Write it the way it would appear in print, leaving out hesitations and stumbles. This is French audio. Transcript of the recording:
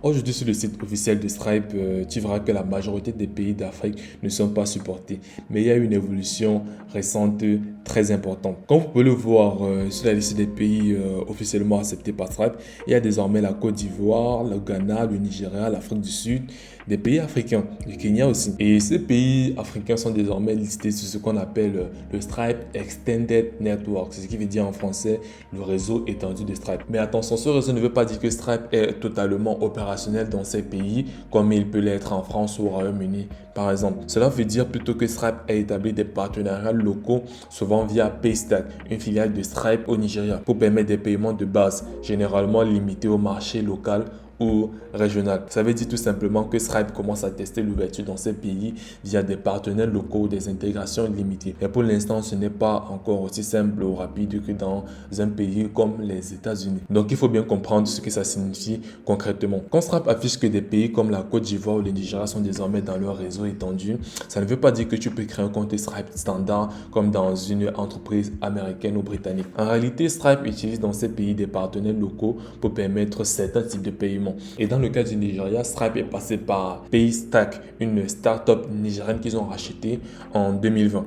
Aujourd'hui, sur le site officiel de Stripe, tu verras que la majorité des pays d'Afrique ne sont pas supportés. Mais il y a une évolution récente très importante. Comme vous pouvez le voir sur la liste des pays officiellement acceptés par Stripe, il y a désormais la Côte d'Ivoire, le Ghana, le Nigeria, l'Afrique du Sud, des pays africains, le Kenya aussi. Et ces pays africains sont désormais listés sur ce qu'on appelle le Stripe Extended Network, c'est ce qui veut dire en français le réseau étendu de Stripe. Mais attention, ce réseau ne veut pas dire que Stripe est totalement opérationnel dans ces pays comme il peut l'être en France ou au Royaume-Uni par exemple. Cela veut dire plutôt que Stripe a établi des partenariats locaux, souvent via Paystack, une filiale de Stripe au Nigeria, pour permettre des paiements de base, généralement limités au marché local ou régional. Ça veut dire tout simplement que Stripe commence à tester l'ouverture dans ces pays via des partenaires locaux ou des intégrations limitées. Et pour l'instant, ce n'est pas encore aussi simple ou rapide que dans un pays comme les États-Unis. Donc, il faut bien comprendre ce que ça signifie concrètement. Quand Stripe affiche que des pays comme la Côte d'Ivoire ou le Nigeria sont désormais dans leur réseau étendu, ça ne veut pas dire que tu peux créer un compte Stripe standard comme dans une entreprise américaine ou britannique. En réalité, Stripe utilise dans ces pays des partenaires locaux pour permettre certains types de paiements. Et dans le cas du Nigeria, Stripe est passé par Paystack, une start-up nigérienne qu'ils ont rachetée en 2020.